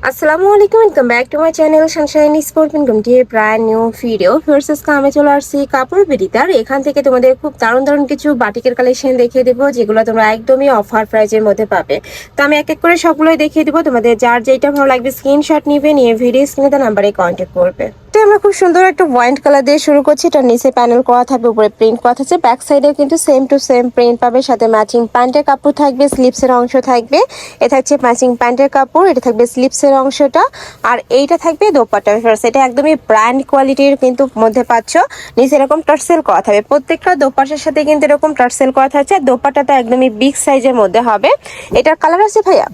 আসসালামু আলাইকুম, welcome back to my channel Sunshine sport income D brand new video. Versus কামে চলে আসছি কাপড় বিডিতার। এখান থেকে তোমাদের খুব দারুণ দারুণ কিছু বাটিকের কালেকশন দেখিয়ে দেবো, যেগুলো তোমরা একদমই অফার প্রাইজের মধ্যে পাবে। তো আমি এক এক করে সবগুলোই দেখিয়ে দেবো, তোমাদের যার যেটা ভালো লাগবে স্ক্রিনশট নিবে, নিয়ে ভিডিও স্ক্রিনে তার নাম্বারে কন্ট্যাক্ট করবে। তো আমরা খুব সুন্দর একটা ওয়াইন কালার দিয়ে শুরু করছি। এটা নিচে প্যানেল করা থাকবে, উপরে প্রিন্ট করা থাকছে, ব্যাক সাইডে কিন্তু সেম টু সেম প্রিন্ট পাবে, সাথে ম্যাচিং প্যান্টের কাপড় থাকবে, স্লিপসের অংশ থাকবে। এটা থাকছে ম্যাচিং প্যান্টের কাপড়, এটা থাকবে স্লিপসের অংশটা, আর এইটা থাকবে দোপাট্টা। এটা একদমই ব্র্যান্ড কোয়ালিটির কিন্তু মধ্যে পাচ্ছ। নিচে এরকম টার্সেল করা থাকবে, প্রত্যেকটা দোপাট্টার সাথে কিন্তু এরকম টার্সেল করা থাকছে। দোপাট্টাটা একদমই বিগ সাইজের মধ্যে হবে। এটার কালার আছে ভাইয়া?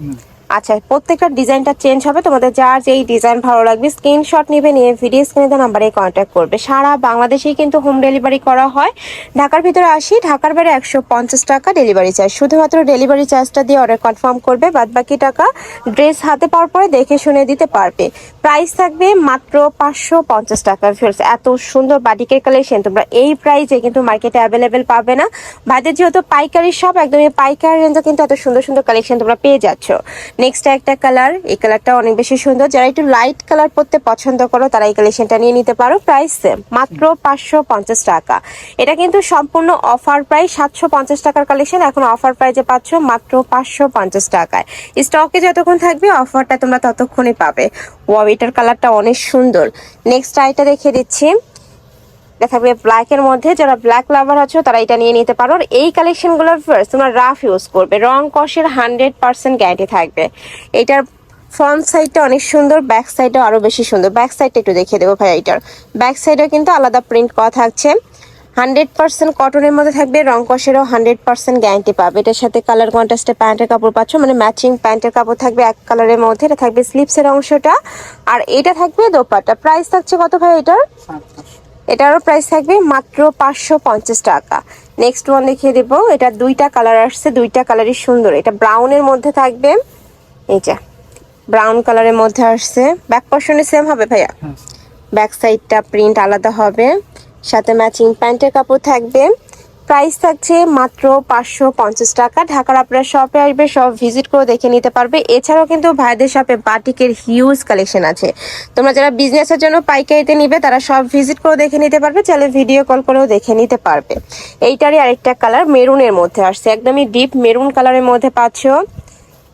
আচ্ছা, প্রত্যেকটা ডিজাইনটা চেঞ্জ হবে। তোমাদের যার যেই ডিজাইন ভালো লাগবে স্ক্রিনশট নিবে, নিয়ে ভিডিও স্ক্রিনে নাম্বারে কন্ট্যাক্ট করবে। সারা বাংলাদেশেই কিন্তু হোম ডেলিভারি করা হয়। ঢাকার ভিতরে 80, ঢাকার বাইরে 150 টাকা ডেলিভারি চার্জ। শুধুমাত্র ডেলিভারি চার্জটা দিয়ে অর্ডার কনফার্ম করবে, বাদ বাকি টাকা ড্রেস হাতে পাওয়ার পরে দেখে শুনে দিতে পারবে। প্রাইস থাকবে মাত্র 550 টাকা। এত সুন্দর বাটিকের কালেকশন তোমরা এই প্রাইসে কিন্তু মার্কেটে অ্যাভেলেবেল পাবে না। ভাইদের যেহেতু পাইকারি সব, একদমই পাইকারি রেঞ্জে কিন্তু এত সুন্দর সুন্দর কালেকশন তোমরা পেয়ে যাচ্ছ। নেক্সট একটা কালার, এই কালারটা অনেক বেশি সুন্দর। যারা একটু লাইট কালার পরতে পছন্দ করো তারা এই কালেকশনটা নিয়ে নিতে পারো। প্রাইস সেম, মাত্র 550 টাকা। এটা কিন্তু সম্পূর্ণ অফার প্রাইস। 750 টাকার কালেকশন এখন অফার প্রাইসে পাচ্ছ মাত্র 550 টাকায়। স্টকে যতক্ষণ থাকবে অফারটা তোমরা ততক্ষণই পাবে। ওয়াও, এটার কালারটা অনেক সুন্দর। নেক্সট আইটা দেখিয়ে দিচ্ছি, থাকবে ব্ল্যাক এর মধ্যে। যারা ব্ল্যাক লাভার আছো তারা এটা নিয়ে নিতে পারো। এই কালেকশন গুলোর ফার্স্ট তোমরা রাফ ইউজ করবে, রং কষের 100% গ্যারান্টি থাকবে। এটার ফ্রন্ট সাইডটা অনেক সুন্দর, ব্যাক সাইডটা আরো বেশি সুন্দর। ব্যাক সাইডটা একটু দেখিয়ে দেবো ভাই। এটার ব্যাক সাইডে কিন্তু আলাদা প্রিন্ট করা থাকছে। 100% কটনের মধ্যে থাকবে, রং কষেরও 100% গ্যারান্টি পাবে। এটার সাথে কালার কন্ট্রাস্টে প্যান্টের কাপড় পাচ্ছ, মানে ম্যাচিং প্যান্টের কাপড় থাকবে এক কালারের মধ্যে। এটা থাকবে স্লিপসের অংশটা, আর এটা থাকবে দোপাট্টা। প্রাইস থাকছে কত ভাই এটার? এটারও প্রাইস থাকবে মাত্র 550 টাকা। নেক্সট ওয়ান দেখিয়ে দেবো। এটা দুইটা কালার আসছে, দুইটা কালারই সুন্দর। এটা ব্রাউনের মধ্যে থাকবে, এই যে ব্রাউন কালারের মধ্যে আসছে। ব্যাক পোর্শনে সেম হবে ভাইয়া, ব্যাক সাইডটা প্রিন্ট আলাদা হবে, সাথে ম্যাচিং প্যান্টের কাপড় থাকবে। প্রাইস থাকছে মাত্র 550 টাকা। ঢাকার আপনারা শপে আসবে, সব ভিজিট করে দেখে নিতে পারবে। এছাড়াও কিন্তু ভাইদের শপে বাটিকের হিউজ কালেকশন আছে। তোমরা যারা বিজনেসের জন্য পাইকারিতে নিবে তারা সব ভিজিট করে দেখে নিতে পারবে, চাইলে ভিডিও কল করেও দেখে নিতে পারবে। এইটারই আরেকটা কালার মেরুনের মধ্যে আসছে, একদমই ডিপ মেরুন কালারের মধ্যে পাচ্ছ।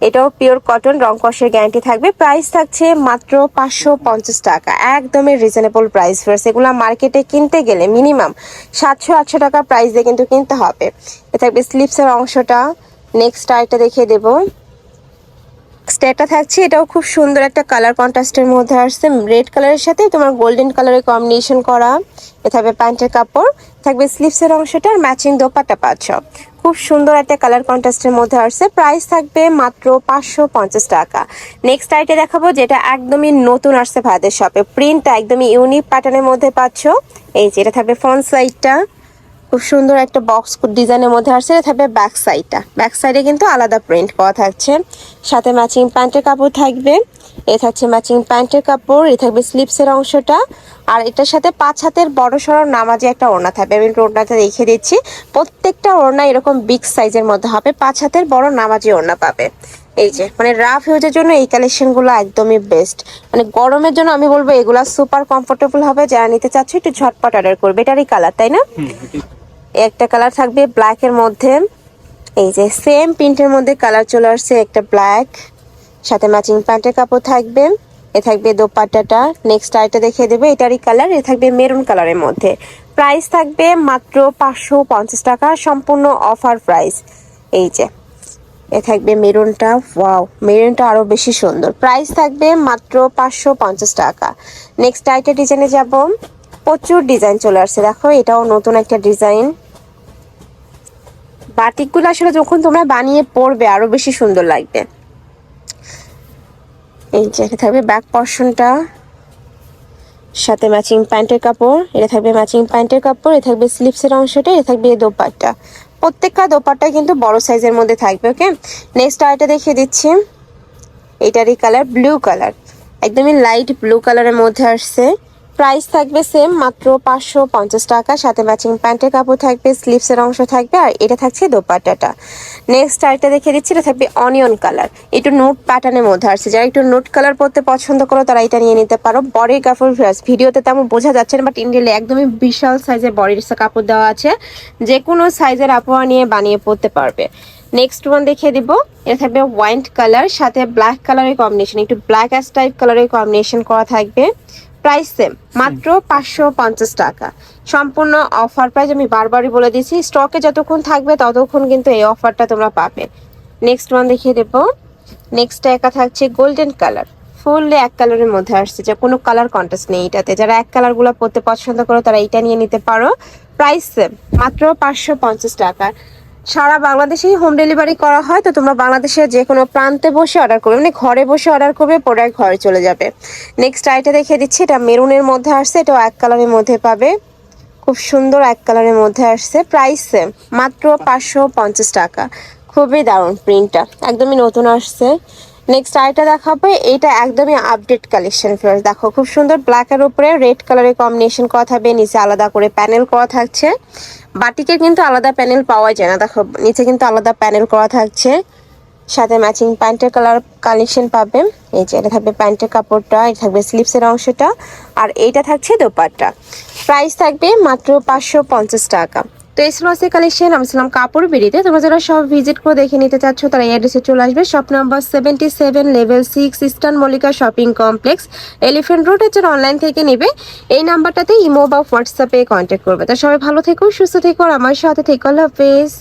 এটাও পিওর কটন, রং কষের গ্যারান্টি থাকবে। প্রাইস থাকছে মাত্র 550 টাকা, একদমই রিজনেবল প্রাইস। এগুলো মার্কেটে কিনতে গেলে মিনিমাম 700-800 টাকা প্রাইস দিয়ে কিন্তু কিনতে হবে। এ থাকবে স্লিপসের অংশটা। নেক্সট আরেকটা দেখিয়ে দেবো। এটা থাকছে, এটাও খুব সুন্দর একটা কালার কন্ট্রাস্টের মধ্যে আসছে, রেড কালারের সাথে তোমার গোল্ডেন কালারের কম্বিনেশন করা। এ থাকবে প্যান্টের কাপড়, থাকবে স্লিভসের অংশটা, আর ম্যাচিং দোপাট্টা পাচ্ছ। খুব সুন্দর একটা কালার কন্ট্রাস্টের মধ্যে আসছে। প্রাইস থাকবে মাত্র 550 টাকা। নেক্সট আইটে দেখাবো, যেটা একদমই নতুন আসছে ভাইদের শপে। প্রিন্টটা একদমই ইউনিক প্যাটার্নের মধ্যে পাচ্ছ। এই যে এটা থাকবে ফ্রন্ট সাইডটা, খুব সুন্দর একটা বক্স ডিজাইনের মধ্যে আসছে। এটা থাকবে ব্যাক সাইডটা, ব্যাক সাইডে কিন্তু আলাদা প্রিন্ট করা থাকছে, সাথে ম্যাচিং প্যান্টের কাপড় থাকবে। এ থাকছে ম্যাচিং প্যান্টের কাপড়, এ থাকবে স্লিপসের অংশটা, আর এটার সাথে 5 হাতের বড় সড়ো নামাজে একটা ওড়না থাকবে। আমি ওড়নাটা দেখে দিচ্ছি, প্রত্যেকটা ওড়না এরকম বিগ সাইজের মধ্যে হবে, 5 হাতের বড় নামাজি ওড়না পাবে। এই যে মানে রাফ ইউজের জন্য এই কালেকশন গুলো একদমই বেস্ট। মানে গরমের জন্য আমি বলবো এগুলা সুপার কমফোর্টেবল হবে। যারা নিতে চাচ্ছ একটু ঝটপট অর্ডার করবে। এটারই কালার, তাই না? একটা কালার থাকবে ব্ল্যাক এর মধ্যে, এই যে সেম প্রিন্টের মধ্যে কালার চলে আসছে একটা ব্ল্যাক, সাথে ম্যাচিং প্যান্টের কাপড় থাকবে। এ থাকবে দোপাট্টাটা। নেক্সট আইটা দেখিয়ে দেবে, এটারই কালার। এ থাকবে মেরুন কালারের মধ্যে। প্রাইস থাকবে মাত্র 550 টাকা, সম্পূর্ণ অফার প্রাইস। এই যে এ থাকবে মেরুনটা, ওয়াও মেরুনটা আরো বেশি সুন্দর। প্রাইস থাকবে মাত্র 550 টাকা। নেক্সট আইটা ডিজাইনে যাব। প্রচুর ডিজাইন চলে আসছে, দেখো এটাও নতুন একটা ডিজাইন। বাটিকগুলো আসলে যখন তোমরা বানিয়ে পরবে আরো বেশি সুন্দর লাগবে। এই যে এটা থাকবে ব্যাক পর্শনটা, সাথে ম্যাচিং প্যান্টের কাপড়। এটা থাকবে ম্যাচিং প্যান্টের কাপড়, এটা থাকবে স্লিপসের অংশটা, এটা থাকবে দোপাট্টা। প্রত্যেকটা দোপাট্টা কিন্তু বড় সাইজের মধ্যে থাকবে। ওকে, নেক্সট আইটা দেখিয়ে দিচ্ছি। এটারই কালার ব্লু কালার, একদমই লাইট ব্লু কালারের মধ্যে আসছে। প্রাইস থাকবে সেম, মাত্র 550 টাকা। সাথে ম্যাচিং প্যান্টের কাপড় থাকবে, স্লিভসের অংশ থাকবে, আর এটা থাকছে দোপাট্টাটা। নেক্সট আরেকটা দেখিয়ে দিচ্ছি, এটা থাকবে অনিয়ন কালার, একটু নোট প্যাটার্নের মধ্যে আসছে। যারা একটু নোট কালার পরতে পছন্দ করো তারা এটা নিয়ে নিতে পারো। বডির কাপড় ভিডিওতে তেমন বোঝা যাচ্ছে না, বাট ইন্ডিয়ালে একদমই বিশাল সাইজের বডির কাপড় দেওয়া আছে, যে কোনো সাইজের আপোয়া নিয়ে বানিয়ে পরতে পারবে। নেক্সট ওয়ান দেখিয়ে দিব, এটা থাকবে হোয়াইট কালার, সাথে ব্ল্যাক কালারের কম্বিনেশন, একটু ব্ল্যাক অ্যাশ টাইপ কালারের কম্বিনেশন করা থাকবে। প্রাইস সেম, মাত্র 550 টাকা। সম্পূর্ণ অফার প্রাইস, আমি বারবারই বলে দিচ্ছি, স্টকে যতক্ষণ থাকবে ততক্ষণ কিন্তু এই অফারটা তোমরা পাবে। নেক্সট ওয়ান দেখিয়ে দেবো। নেক্সট একা থাকছে গোল্ডেন কালার, ফুললি এক কালারের মধ্যে আসছে, যে কোনো কালার কন্ট্রাস্ট নেই এটাতে। যারা এক কালারগুলো পরতে পছন্দ করো তারা এটা নিয়ে নিতে পারো। প্রাইস সেম, মাত্র 550 টাকা। সারা বাংলাদেশেই হোম ডেলিভারি করা হয়, তো তোমরা বাংলাদেশের যে কোনো প্রান্তে বসে অর্ডার করবে, মানে ঘরে বসে অর্ডার করবে, প্রোডাক্ট ঘরে চলে যাবে। নেক্সট আইটা দেখিয়ে দিচ্ছি, এটা মেরুনের মধ্যে আসছে, এটাও এক কালারের মধ্যে পাবে, খুব সুন্দর এক কালারের মধ্যে আসছে। প্রাইস সেম, মাত্র 550 টাকা। খুবই দারুণ প্রিন্টটা, একদমই নতুন আসছে। নেক্সট আইটা দেখাবো, এইটা একদমই আপডেট কালেকশন ফ্রেন্ডস। দেখো খুব সুন্দর ব্ল্যাকের উপরে রেড কালারের কম্বিনেশন করা থাকবে, নিচে আলাদা করে প্যানেল করা থাকছে। বাটিকের কিন্তু আলাদা প্যানেল পাওয়া যায় না, দেখো নিচে কিন্তু আলাদা প্যানেল করা থাকছে। সাথে ম্যাচিং প্যান্টের কালার কালেকশন পাবে। এই যে এটা থাকবে প্যান্টের কাপড়টা, এটা থাকবে স্লিভসের অংশটা, আর এইটা থাকছে দোপাট্টা। প্রাইস থাকবে মাত্র 550 টাকা। তো এই ছিল আজকের কালেকশন। আমি ছিলাম কাপড় বেরিতে। তোমরা যারা সব ভিজিট করে দেখে নিতে চাচ্ছ তারা এই অ্যাড্রেসে চলে আসবে, shop number 77 level 6 eastern Mallika shopping complex, elephant road. যারা অনলাইন থেকে নেবে এই নাম্বারটাতে ইমো বা হোয়াটসঅ্যাপে কন্ট্যাক্ট করবে। তা সবাই ভালো থেকো, সুস্থ থেকো, আর আমার সাথে থেকো। আল্লাহ হাফেজ।